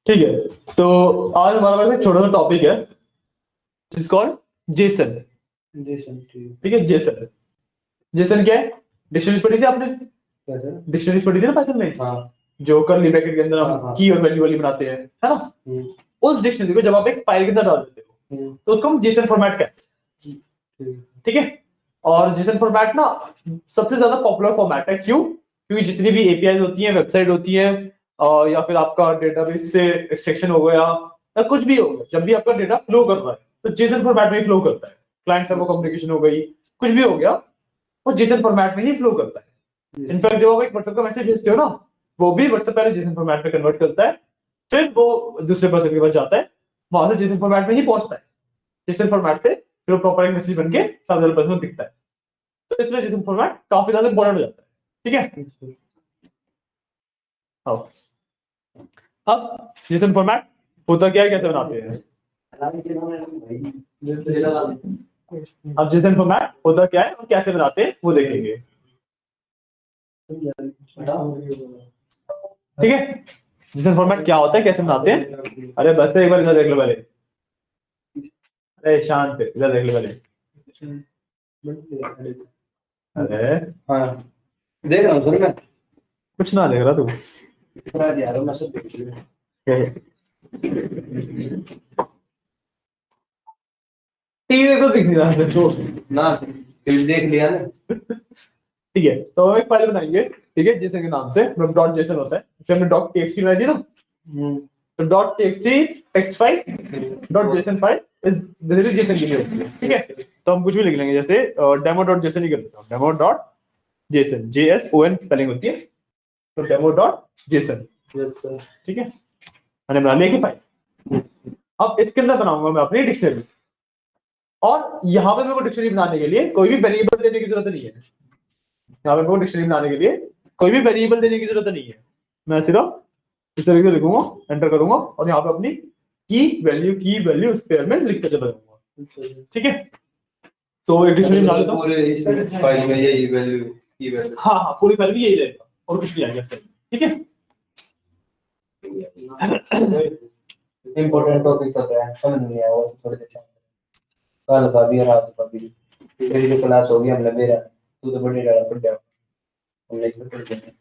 ठीक है, तो आज हमारे पास एक छोटा सा टॉपिक है जिस कॉल्ड जेसन। ठीक है, जेसन। जेसन क्या है? डिक्शनरीज पढ़ी थी आपने? डिक्शनरीज पढ़ी थी ना पाइथन में? हाँ। जो कर्ली ब्रैकेट के अंदर हम हाँ। की और वैल्यू वाली बनाते हैं, है ना? उस डिक्शनरी को जब आप एक फाइल के अंदर डाल देते हो तो उसको हम जेसन फॉर्मेट कहते हैं। ठीक है, और जेसन फॉर्मेट ना सबसे ज्यादा पॉपुलर फॉर्मेट है। क्यों? क्योंकि जितनी भी एपीआई होती है, वेबसाइट होती है, या फिर आपका डेटाबेस से एक्सट्रैक्शन हो गया या कुछ भी हो गया, जब भी आपका डेटा फ्लो कर रहा है तो जेसन फॉर्मेट में ही फ्लो करता है। क्लाइंट सर्वर कम्युनिकेशन हो गई, कुछ भी हो गया, वो जेसन फॉर्मेट में ही फ्लो करता है। इनफैक्ट जब आप एक व्हाट्सएप का मैसेज भेजते हो ना, वो भी व्हाट्सएप पहले जेसन फॉर्मेट में कन्वर्ट करता है, फिर वो दूसरे पर्सन के पास जाता है, वहां से जेसन फॉर्मेट में ही पहुंचता है। जेसन फॉर्मेट से फिर प्रॉपर एक मैसेज बन के सामने वाले पर्सन को दिखता है। तो इसलिए जेसन फॉर्मेट काफी ज्यादा इंपॉर्टेंट हो जाता है। ठीक है, हाँ। अब जेसन फॉर्मेट होता क्या है, कैसे बनाते हैं? अब जेसन फॉर्मेट होता क्या है और कैसे बनाते हैं वो देखेंगे। ठीक है, जेसन फॉर्मेट क्या होता है, कैसे बनाते हैं? अरे बस एक बार इधर देख लो पहले। अरे शांत, इधर देख लो पहले। अरे हाँ, देख रहा हूँ सर मैं। कुछ ना देख रहा तू? यार मैं सब देख रहा हूँ। टीवी तो दिख नहीं रहा है, छोड़ ना, फिर देख लिया ना। ठीक है, तो हम एक फाइल बनाएंगे। ठीक है, जेसन के नाम से, डॉट जेसन होता है, जैसे हमने डॉट टीएक्सटी बनाई थी ना, तो dot TXT text file dot JSON file is basically Jason के लिए होती है। ठीक है, तो हम कुछ भी लिख लेंगे, जैसे डेमो डॉट जेसन ही कर देता हूँ, demo dot JSON, JSON spelling होती है, तो डेमो डॉट जेसन। ठीक है, मैंने बना लिया कि फाइल। अब इसके अंदर बनाऊंगा मैं अपनी डिक्शनरी, और यहाँ पे मेरे को डिक्शनरी बनाने के लिए कोई भी वेरिएबल देने की जरूरत नहीं है। यहाँ पे मेरे को डिक्शनरी बनाने के लिए कोई भी वेरिएबल देने की जरूरत नहीं है। मैं सिर्फ इस तरीके से लिखूंगा, एंटर करूंगा, और यहाँ पे अपनी की वैल्यू उस पेयर में लिख कर चला जाऊंगा। ठीक है, तो एक डिक्शनरी बना लेता हूँ। पूरे फाइल में यही वैल्यू की वैल्यू। हाँ हाँ, पूरी फाइल में यही रहेगा और कुछ नहीं आएगा इससे। ठीक है, इम्पोर्टेंट टॉपिक चल रहा है, समझ नहीं आया वो थोड़ी देर कल का भी रात का भी। मेरी जो क्लास होगी हम लगे रहा, तू तो बड़ी रहा पड़ जाओ, हम नहीं पढ़ जाते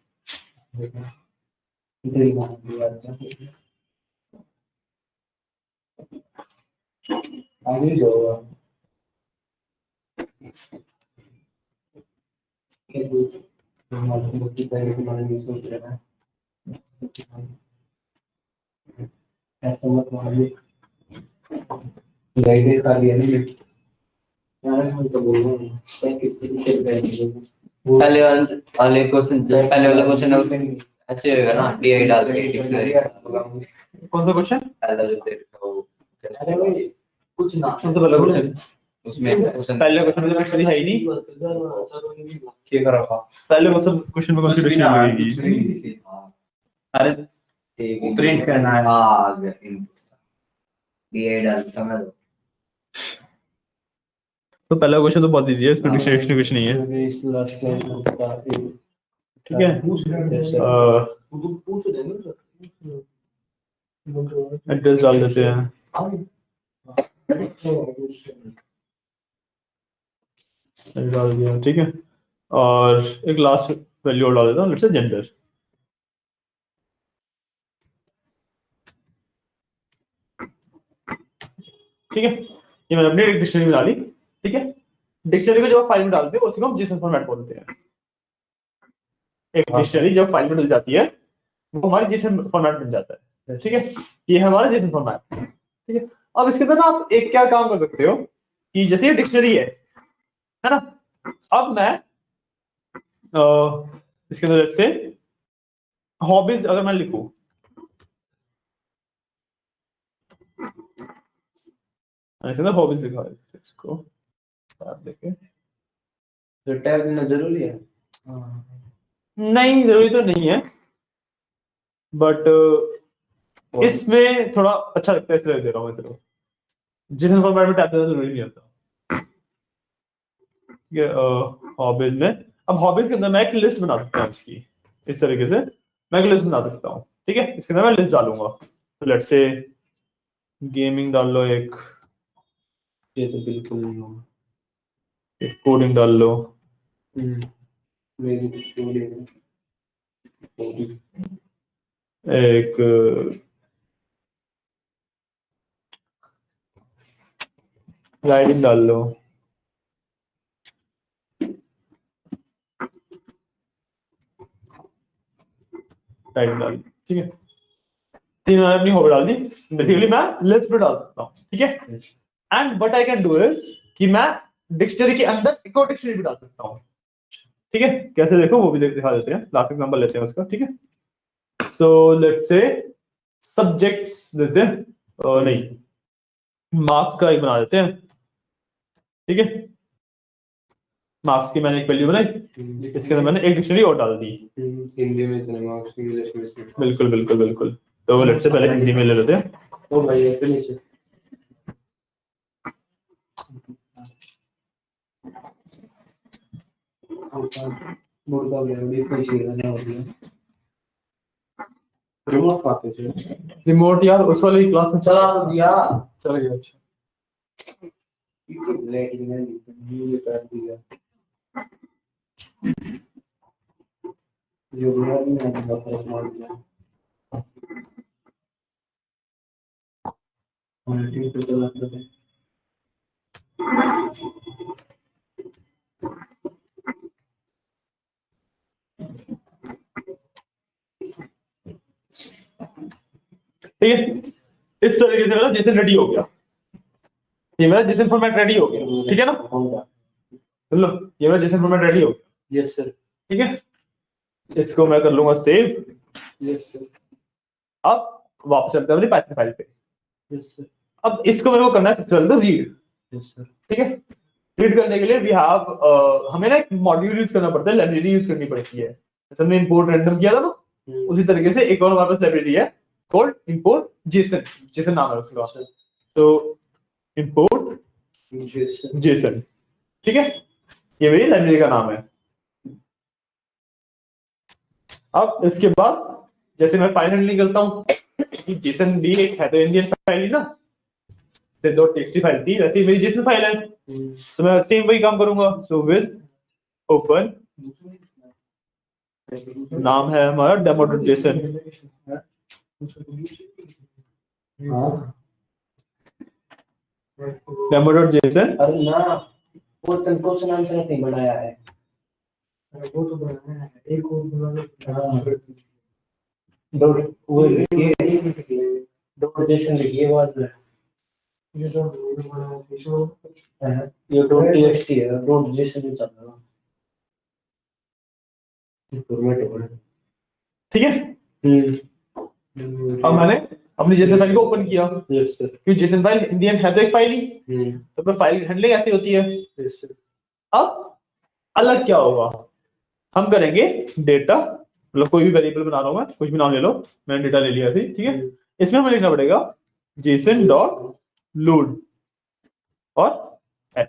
इतनी बात यार। आगे जो होगा हमारी मुक्ति पहले के बारे में सोच रहा है, ऐसा मत मानिए, गाइडेंस आ गया नहीं यार, हम तो बोल रहे हैं कहीं किसी की गाइडेंस पहले वाले क्वेश्चन, पहले वाला क्वेश्चन है उसमें ऐसे होगा ना, DI डाल के डिक्शनरी। कौन सा क्वेश्चन? पहला जो तेरे को अरे भाई कुछ ना, कौन सा पहला क्वेश्चन? उसमें क्वेश्चन पहले क्वेश्चन में डिक्शनरी है ही नहीं। क्या कर रखा, पहले क्वेश्चन में कौन सी डिक्शनरी होगी? अरे प्रिंट करना है। हाँ, DI डाल समझ लो। तो पहला क्वेश्चन तो बहुत इजी है, इसमें डिक्शनरी कुछ नहीं है। ठीक है, एड्रेस डाल देते हैं, डाल दिया। ठीक है, और एक लास्ट वैल्यू डाल देता हूँ, लेट्स से जेंडर। ठीक है, ये मैंने अपनी एक डिक्शनरी बना ली। ठीक है, डिक्शनरी को जब फाइल में डालते हैं उसी को हम जेसन फॉर्मेट बोलते हैं। एक डिक्शनरी जब फाइल में डल जाती है वो हमारी जेसन फॉर्मेट बन जाता है। ठीक है, ये है हमारा जेसन फॉर्मेट। ठीक है, अब इसके अंदर ना आप एक क्या काम कर सकते हो कि जैसे ये डिक्शनरी है ना, अब मैं इसके अंदर से हॉबीज अगर मैं लिखूं, इसके अंदर हॉबीज लिखा है, इसको आप देखें। तो टैग देना जरूरी है? नहीं, जरूरी तो नहीं है, बट इसमें थोड़ा अच्छा लगता है इसलिए दे रहा हूँ मैं सिर्फ। जेसन फॉर्मेट में टैब देना जरूरी नहीं होता। ठीक है, हॉबीज में, अब हॉबीज के अंदर मैं एक लिस्ट बना सकता हूँ इसकी, इस तरीके से मैं एक लिस्ट बना सकता हूँ। ठीक है, इसके अंदर मैं लिस्ट डालूंगा। तो लेट्स से गेमिंग डाल लो, ये तो बिल्कुल नहीं होगा। एक कोडिंग डाल लो, मेरी तो स्टोरी है। एक राइडिंग डाल लो, राइडिंग डाल लो, ठीक है। तीन मैंने अपनी हॉबी डाल दी। बेसिकली मैं लिस्ट पे डाल सकता हूँ, ठीक है। And what I can do is कि मैं डिक्शनरी के अंदर एक और डिक्शनरी भी डाल सकता हूँ, ठीक है। कैसे देखो वो भी दिखा देते हैं, लास्ट एग्जांपल लेते हैं उसका, ठीक है। सो लेट्स से सब्जेक्ट्स देते हैं, नहीं मार्क्स का एक बना देते हैं, ठीक है। मार्क्स की मैंने एक वैल्यू बनाई, इसके अंदर मैंने एक डिक्शनरी और डाल दी। हिंदी में इतने मार्क्स, इंग्लिश में इतने। बिल्कुल बिल्कुल बिल्कुल। तो लेट्स से पहले हिंदी में ले लेते हैं। ओ भाई ये तो नीचे मुर्गा भी कोई चीज ना होती है। रिमोट पाते थे। रिमोट यार उस वाली क्लास में चला तो दिया। चल गया। अच्छा लेट नहीं ये कर दिया। जो भी है मैंने बहुत मार दिया। और ठीक तो चला था। ठीक है, इस तरीके से मेरा जेसन रेडी हो गया, ये मेरा जेसन फॉर्मेट रेडी हो गया, ठीक है ना। लो ये मेरा जेसन फॉर्मेट रेडी हो गया। Yes sir. ठीक है, इसको मैं कर लूंगा सेव। Yes sir. अब वापस चलते हैं अपनी पाइथन फाइल पे। Yes sir. अब इसको मेरे को करना है सबसे पहले तो रीड। Yes sir. ठीक है, रीड करने के लिए वी हैव हमें ना एक मॉड्यूल यूज करना पड़ता है, लाइब्रेरी यूज करनी पड़ती है। जैसे हमने इंपोर्ट रैंडम किया था ना, उसी तरीके से एक और हमारे पास लाइब्रेरी है कॉल्ड इंपोर्ट जेसन, जेसन नाम है उसका। तो इंपोर्ट जेसन, ठीक है, ये मेरी लाइब्रेरी का नाम है। अब इसके बाद जैसे मैं फाइल हैंडलिंग करता हूँ कि जेसन भी एक है तो इंडियन फाइल ही ना, से दो टेक्स्ट फाइल थी, वैसे ही मेरी जेसन फाइल है। तो मैं सेम वही काम करूंगा। सो विद ओपन, नाम है हमारा डेमो.जेसन, डेमो.जेसन। अरे ना वो तुमको से नाम से नहीं बनाया है। वो तो बनाया है एक और बनाया। डॉट वो लिखिए, डॉट जेसन लिखिए बाद में। ये डॉट टीएक्सटी है, डॉट जेसन नहीं चल रहा। फॉर्मेट हो रहा है, ठीक है। अब मैंने अपनी जेसन फाइल को ओपन किया। Yes sir. क्योंकि जेसन फाइल इंडियन है तो एक फाइल ही, तो फिर फाइल हैंडलिंग ऐसी होती है। Yes sir. अब अलग क्या होगा, हम करेंगे डेटा, मतलब कोई भी वेरिएबल बना रहा हूं मैं, कुछ भी नाम ले लो, मैंने डेटा ले लिया थी, ठीक है। इसमें हमें लिखना पड़ेगा जेसन डॉट लोड और एफ।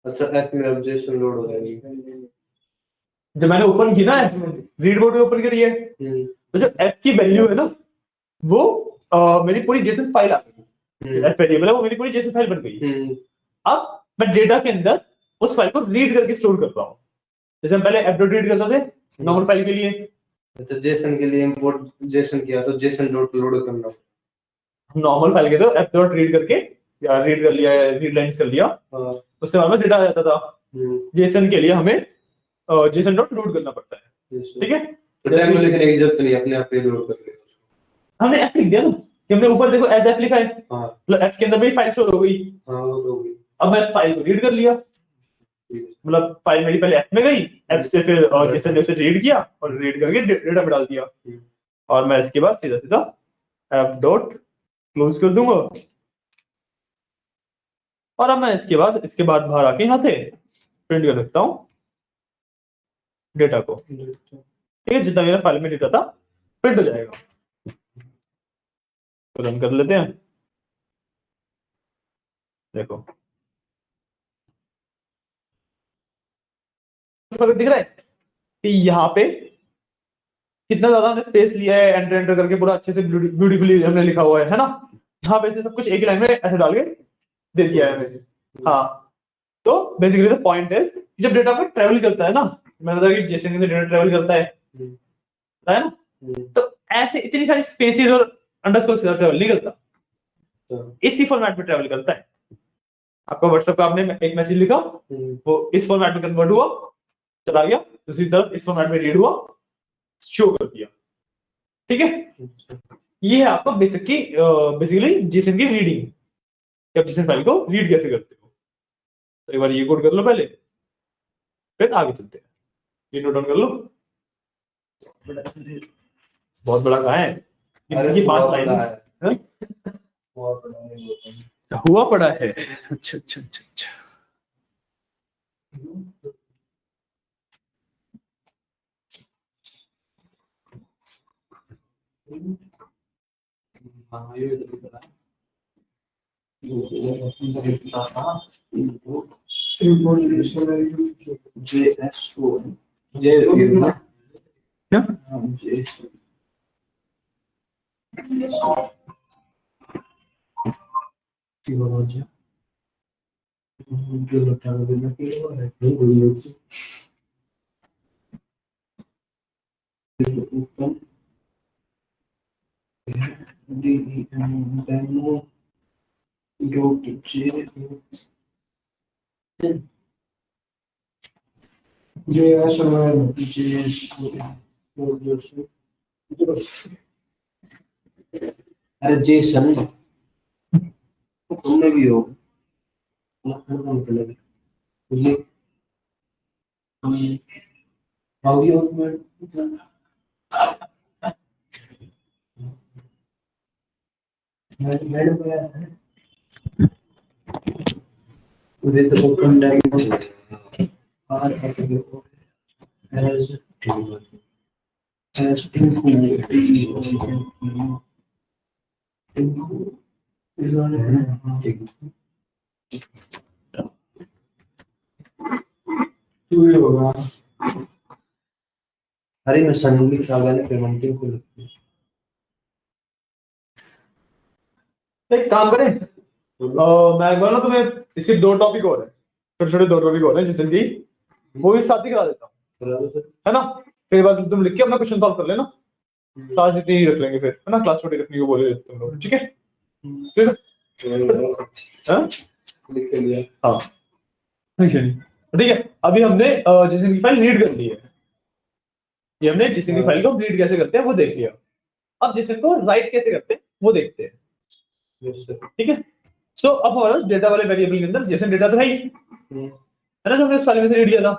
अच्छा एफ में अब जेसन लोड हो जाएगी। जब मैंने ओपन की ना रीड मोड में ओपन करी है, तो जो एफ की वैल्यू है ना वो मेरी पूरी जेसन फाइल आ गई। एफ वेरिएबल है वो मेरी पूरी जेसन फाइल बन गई। अब मैं डेटा के अंदर उस फाइल को रीड करके स्टोर कर रहा हूँ। जैसे हम पहले एफ डॉट रीड करते थे नॉर्मल फाइल के लिए, तो जेसन के लिए इंपोर्ट जेसन किया तो जेसन डॉट लोड करना। नॉर्मल फाइल के तो एफ डॉट रीड करके या रीड कर लिया, रीड लाइंस कर लिया, उससे हमारे पास डेटा आ जाता था। जेसन के लिए हमें जेसन डॉट लोड करना पड़ता है, ठीक है। तो डेमो लिखने की जरूरत नहीं, अपने आप पे लोड कर लेगा। हमने एफ लिख दिया ना, कि हमने ऊपर देखो एज एफ लिखा है, हाँ मतलब एफ के अंदर भी फाइल स्टोर हो गई। हाँ वो तो होगी। अब मैं फाइल को रीड कर लिया, मतलब फाइल मेरी पहले एफ में गई, एफ से फिर जेसन ने उसे रीड किया और रीड करके डेटा में डाल दिया। और मैं इसके बाद सीधा सीधा एफ डॉट क्लोज कर दूंगा। और अब मैं इसके बाद बाहर आके यहाँ से प्रिंट कर सकता हूँ डेटा को, ठीक है। जितना मेरा फाइल में डेटा था प्रिंट हो जाएगा। तो रन कर लेते हैं, देखो फर्क दिख रहा है कि यहाँ पे कितना ज्यादा हमने स्पेस लिया है, एंटर एंटर करके पूरा अच्छे से ब्यूटीफुली हमने लिखा हुआ है ना। यहाँ पे से सब कुछ एक ही लाइन में ऐसे डाल के दे दिया है हमें। हाँ, तो बेसिकली द पॉइंट इज जब डेटा पे ट्रेवल करता है ना, मैंने बताया कि जैसे कि डेटा ट्रेवल करता है ना, तो ऐसे इतनी सारी स्पेसेस और अंडरस्कोर से ट्रेवल नहीं करता, इसी फॉर्मेट में ट्रेवल करता है। आपका व्हाट्सएप का आपने एक मैसेज लिखा, वो इस फॉर्मेट में कन्वर्ट हुआ, चला गया दूसरी तरफ, इस फॉर्मेट में रीड हुआ, शो कर दिया। ठीक है, ये है आपका बेसिकली जेसन की रीडिंग, आप जेसन फाइल को रीड कैसे करते हो। तो एक बार ये कोड कर लो पहले, फिर आगे चलते हैं। ये नोट डाउन कर लो। बहुत बड़ा कहाँ है, ये 5 लाइन है, हुआ पड़ा है। अच्छा अच्छा अच्छा अच्छा, क्या अरे जेसन तुमने भी हो मतलब how you with open diagnosis are available as Tinku is on होगा। अरे मैं सनली सागा ने पेमेंटिंग को एक काम करें, मैं एक बार ना तुम्हें इसके 2 टॉपिक और है, छोटे छोटे 2 टॉपिक और हैं जैसे कि वो भी साथ ही करा देता हूँ, है ना। फिर बाद तुम लिख के अपना क्वेश्चन सॉल्व कर लेना, क्लास इतनी ही रख लेंगे फिर, है ना, क्लास छोटी रखने को बोले तुम लोग, ठीक है। फिर हाँ लिख के लिया। हाँ ठीक है। अभी हमने जेसन की फाइल रीड कर ली है, ये हमने जेसन की फाइल को रीड कैसे करते हैं वो देख लिया। अब जेसन को राइट कैसे करते हैं वो देखते हैं, ठीक है। सो अब हमारा डेटा वाले वेरिएबल के अंदर जेसन डेटा तो है ही, है ना, जो हमने उस फाइल में से रीड किया था।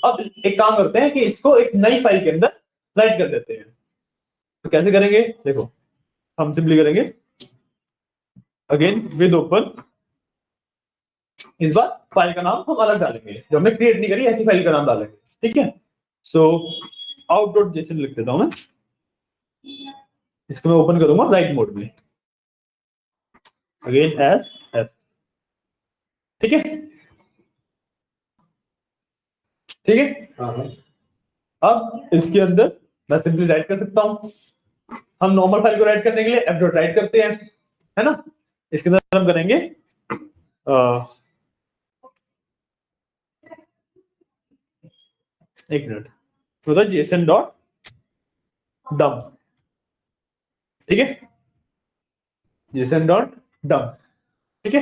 अब एक काम करते हैं कि इसको एक नई फाइल के अंदर राइट कर देते हैं। तो कैसे करेंगे, देखो हम सिंपली करेंगे अगेन विद ओपन, इस बार फाइल का नाम हम अलग डालेंगे, जो हमने क्रिएट नहीं करी ऐसी फाइल का नाम डालेंगे, ठीक है। सो out.json लिख देता हूं मैं, इसको मैं ओपन करूंगा राइट मोड में, अगेन एस एफ, ठीक है ठीक है। अब इसके अंदर मैं सिंपली राइट कर सकता हूं, हम नॉर्मल फाइल को राइट करने के लिए एफ डॉट राइट करते हैं, है ना। इसके अंदर हम करेंगे एक मिनट, तो जेसन डॉट डम, ठीक है, जेसन डॉट डम, ठीक है।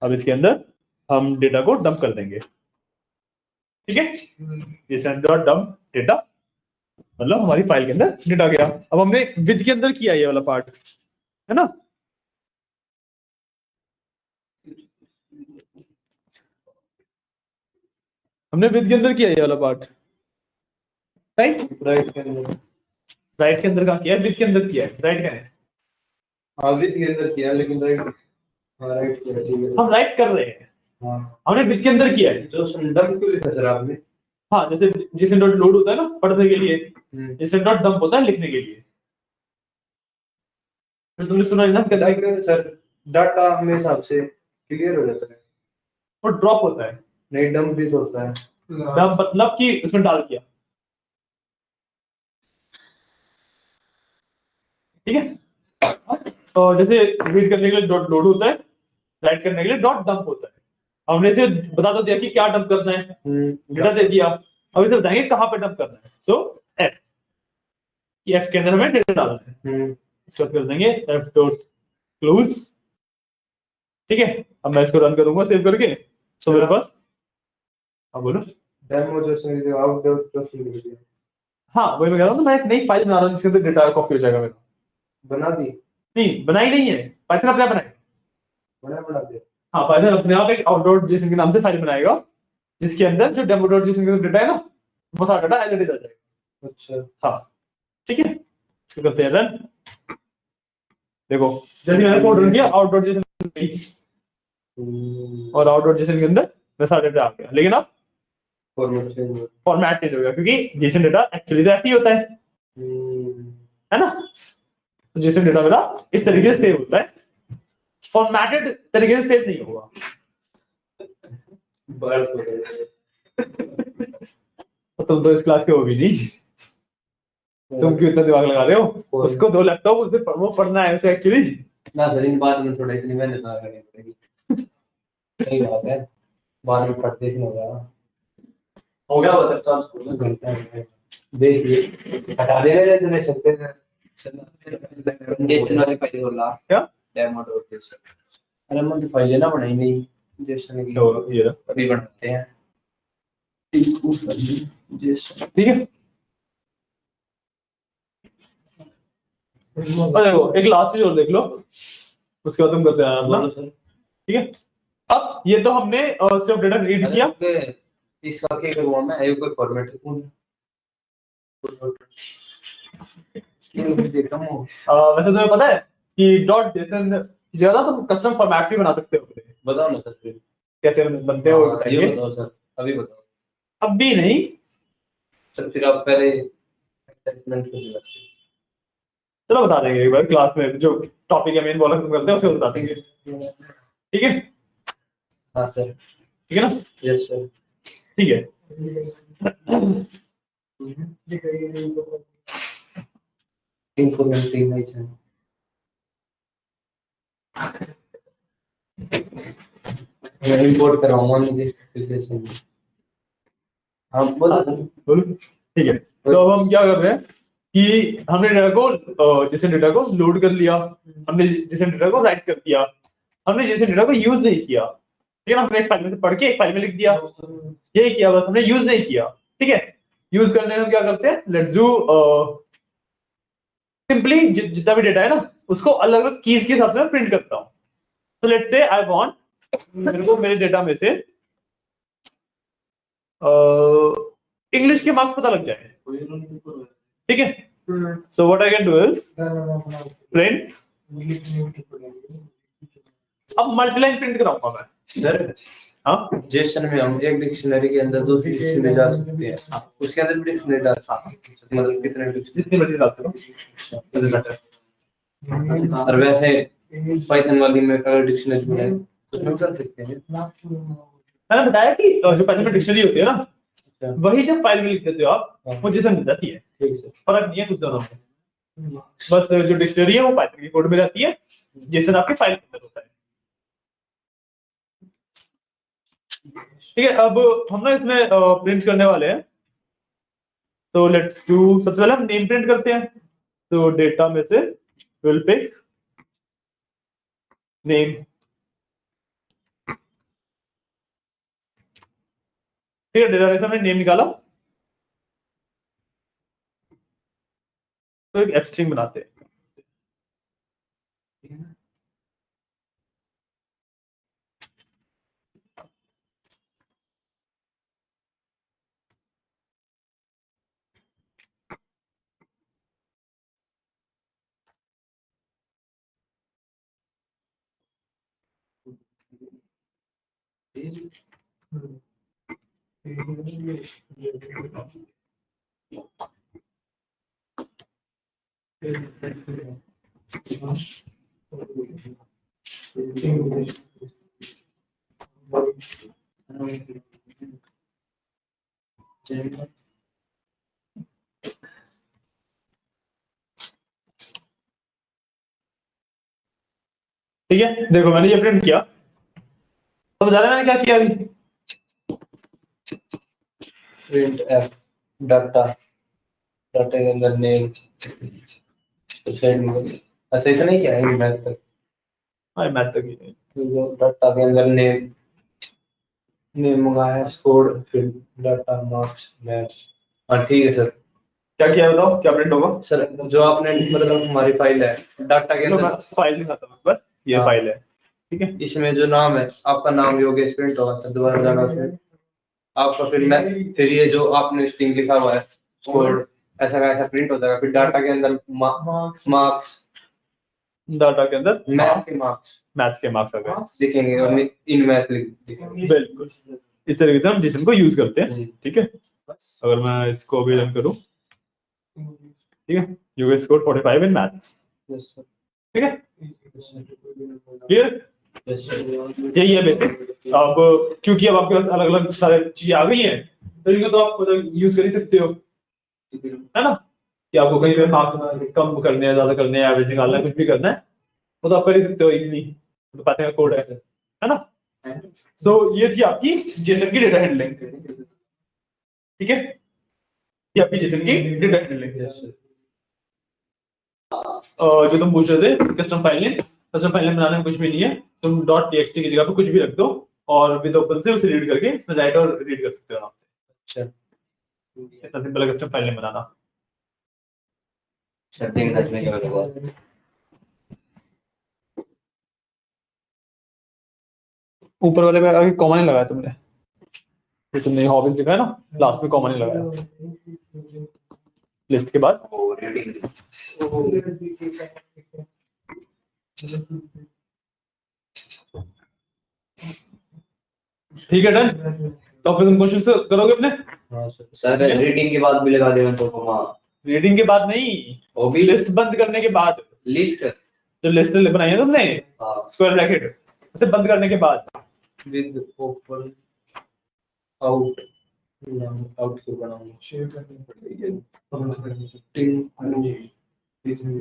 अब इसके अंदर हम डेटा को डंप कर देंगे, ठीक है। जेसन डॉट डंप डेटा, मतलब हमारी फाइल के अंदर डेटा गया। अब हमने विद के अंदर किया ये वाला पार्ट, है ना। हमने विद के अंदर किया ये वाला पार्ट, राइट। राइट के अंदर, राइट के अंदर कहाँ किया है, विद के अंदर किया है, राइट का है। हाँ विद के अंदर किया लेकिन राइट, हाँ राइट किया, ठीक है। हम राइट कर रहे हैं, हाँ हमने विद के अंदर किया है। जो डंप क्यों लिखा सर आपने? हाँ, जैसे जेसन डॉट लोड होता है ना पढ़ने के लिए, जेसन डॉट डंप होता है लिखने के लिए। फिर तुमने सुना है ना सर डाटा हमें हिसाब से क्लियर हो जाता है, और ड्रॉप होता है, नहीं डंप भी तो होता है। डंप मतलब कि उसमें डाल दिया, ठीक है। तो जैसे रीड करने के लिए डॉट लोड होता है, राइट करने के लिए डॉट डंप होता है। हमने इसे बता तो दिया कि क्या डंप करना है, डेटा दे दिया। अब इसे बताएंगे कहाँ पे डंप करना है। सो एफ, कि एफ के अंदर हमें डेटा डालना है। इसको कर देंगे एफ डॉट क्लोज। ठीक है, अब मैं इसको रन करूंगा सेव करके। तो मेरे पास, हाँ बोलो। डेमो जो से आउट डॉट जो लिख दिया, हाँ वही मैं कह रहा हूँ, मैं एक नई फाइल बना रहा हूँ जिसके अंदर डेटा कॉपी हो जाएगा मेरा। बना दी, नहीं बनाई नहीं है, पाइथन अपने आप बनाएगा। बना दिया। हाँ पाइथन अपने आप एक आउट डॉट जेसन के नाम से फाइल बनाएगा, जिसके अंदर जो डेमो डॉट जेसन का डेटा है ना, वो सारा डेटा एज इट इज आ जाएगा। अच्छा हाँ ठीक है, इसको करते हैं रन। देखो जैसे मैंने कोड रन किया, आउट डॉट जेसन और आउट डॉट जेसन के अंदर मैं सारा डेटा आ गया। लेकिन अब फॉर्मेट चेंज हो गया, क्योंकि जेसन डेटा एक्चुअली तो ऐसे ही होता है ना। तो जेसन डेटा मेरा इस तरीके से सेव होता है, फॉर्मेटेड तरीके से सेव नहीं होगा। तो तुम तो इस क्लास के हो भी नहीं, तुम क्यों इतना दिमाग लगा रहे हो? उसको 2 लैपटॉप, उसे वो पढ़ना है उसे एक्चुअली ना सर, इन बाद में थोड़ा इतनी मेहनत ना करनी पड़ेगी। सही बात है, बाद में पढ़ते ही होगा। हो गया बता 4 स्कूल में। घंटा है। देखिए हटा दे रहे थे सकते हैं कंडीशन वाले पहले बोला क्या डेमो डॉट जेसन। अरे मैं तो फाइल ना बनाई नहीं जेसन की, तो ये रहा। अभी बनाते हैं। ठीक जेसन, ठीक है, और देखो एक लास्ट चीज और देख लो, उसके बाद तुम करते हैं अपना। बोलो सर। ठीक है, अब ये तो हमने सिर्फ डेटा रीड किया। इसका क्या करूँ मैं, ये कोई फॉर्मेट कौन देखा हूँ। वैसे तुम्हें पता है कि डॉट जेसन ज्यादा तुम कस्टम फॉर्मेट भी बना सकते हो अपने। बताओ ना सर फिर। कैसे बनते हो ये बताइए। बताओ सर, अभी बताओ। अब भी नहीं, सर फिर आप पहले एक्साइटमेंट को दिला। चलो बता देंगे एक बार क्लास में, जो टॉपिक है मेन वाला खत्म करते हैं उसे बता देंगे। ठीक है, हाँ सर। ठीक है ना, यस सर। ठीक है। इंफॉर्मेशन मैं इंपोर्ट कराऊंगा नोटिफिकेशन। हाँ बोलो सर। बोलो। ठीक है, तो अब हम क्या कर रहे हैं कि हमने डेटा को जैसे डेटा को लोड कर लिया, हमने जैसे डेटा को राइट कर दिया, हमने जैसे डेटा को यूज नहीं किया। ठीक है ना, हमने एक फाइल में से पढ़ के एक फाइल में लिख दिया, यही किया बस, हमने यूज नहीं किया। ठीक है, यूज करने में हम क्या करते हैं, लेट्स डू सिंपली जितना भी डेटा है ना, उसको अलग अलग कीज के हिसाब से मैं प्रिंट करता हूँ। तो लेट्स से आई वांट, मेरे को मेरे डेटा में से इंग्लिश के मार्क्स पता लग जाए। ठीक है, so what I can do is print. अब मल्टीलाइन प्रिंट कराऊंगा मैं। सर हाँ जेसन में हम एक डिक्शनरी के अंदर दूसरी डिक्शनरी डाल सकते हैं। हाँ, उसके अंदर भी डिक्शनरी डाल सकते हैं। मतलब कितने डिक्शनरी, जितनी मर्जी डाल सकते हो। और वैसे पाइथन वाली में अगर डिक्शनरी है उसमें डाल सकते हैं। मैंने बताया कि जो पाइथन में डिक्शनरी होती है ना, वही जब फाइल में लिख देते हो आप, वो जेसन मिल जाती है। फर्क नहीं है कुछ दोनों में, बस जो डिक्शनरी है वो पाइथन के कोड में रहती है, जेसन आपके फाइल के अंदर होता है। ठीक है, अब हम ना इसमें प्रिंट करने वाले हैं। तो लेट्स डू, सबसे पहले हम नेम प्रिंट करते हैं। तो डेटा में से विल पिक नेम। ठीक है, डेटा में से हमने नेम निकाला, तो एक एफ स्ट्रिंग बनाते हैं। ठीक है, देखो मैंने ये प्रिंट किया, समझ आ रहा है मैंने क्या किया अभी? प्रिंट एफ डाटा, डाटा के अंदर नेम, अच्छा इतना ही क्या है मैथ तक? हाँ मैथ तक ही है। तो डाटा के अंदर नेम, नेम मंगाया, स्कोर, फिर डाटा, मार्क्स, मैथ्स। हाँ ठीक है सर। क्या किया बताओ, क्या प्रिंट होगा? सर जो आपने मतलब हमारी फाइल है डाटा के अंदर, फाइल नहीं खाता मैं, बस ये हाँ। फाइल है, ठीक है। इसमें जो नाम है आपका नाम योगेश प्रिंट होगा सर, दोबारा जाना उसमें आपका, फिर मैं, फिर ये जो आपने स्ट्रिंग लिखा हुआ है स्कोर, ऐसा का ऐसा प्रिंट हो जाएगा। फिर डाटा के अंदर मार्क्स, डाटा के अंदर मैथ के मार्क्स, मैथ्स के मार्क्स आ गए, लिखेंगे और इन मैथ लिखेंगे। बिल्कुल इस तरीके से हम JSON को यूज करते हैं, हम्म। ठीक है। अगर मैं इसको भी रन करूं, ठीक है, US score 45 in maths, Yes, sir. ठीक है, Yes, sir. Clear? Yes, sir. यही है बेसिक। अब क्योंकि अब आपके पास अलग अलग सारे चीजें आ गई हैं, तो इनको तो आप मतलब यूज कर ही सकते हो, है ना, कि आपको कहीं पे मार्क्स कम करने हैं, ज्यादा करने हैं, एवरेज निकालना है, कुछ भी करना है, वो तो आप कर ही सकते हो इजीली, तो पाइथन का कोड है ना। सो ये थी आपकी जेसन की डेटा हैंडलिंग, ठीक है, ये आपकी जेसन की डेटा हैंडलिंग। जो तुम पूछ रहे थे custom file name, custom file name बनाने में कुछ भी नहीं है, तुम डॉट टीएक्सटी की जगह पे कुछ भी रख दो और विद ओपन से उसे रीड करके उसमें राइट और रीड कर सकते हो आप। अच्छा, इतना सिंपल है कस्टम फाइल नेम बनाना। सेटिंग में क्या होगा? ऊपर वाले पे अभी कॉमा नहीं लगाया तुमने, ये तुमने हॉबीज लिखा है ना, लास्ट में कॉमा नहीं लगाया लिस्ट के बाद। वो रीडिंग ठीक है डन। तो फिर तुम क्वेश्चन करोगे अपने? हाँ सर, रीडिंग के बाद भी लगा देना तो कॉमा। रीडिंग के बाद नहीं, वो भी लिस्ट बंद करने के बाद, लिस्ट, जो लिस्ट बनाई है तुमने हाँ, स्क्वायर ब्रैकेट, उसे बंद करने के बाद, विद ओपन आउट, आउट क्यों बनाऊंगा?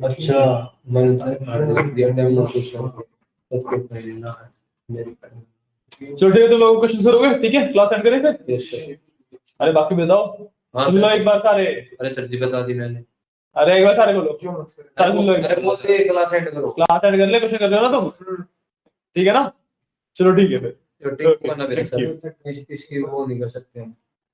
अच्छा, मैंने दिया डेमो क्वेश्चन सबको पहले है मेरी पहले। चलो ठीक है, तुम लोग क्वेश्चन करोगे, ठीक है, क्लास एंड करें फिर। Yes sir. अरे बाकी बताओ, हाँ सुन लो एक बार सारे। अरे सर जी बता दी मैंने। अरे एक बार सारे बोलो, सारे सुन लो, अरे बोलते क्लास एंड करो। क्लास एंड कर ले, क्वेश्चन कर रहे हो ना तुम, ठीक है ना, चलो ठीक है फिर। तो ठीक है ना, Thank you. इसकी वो नहीं कर सकते हम।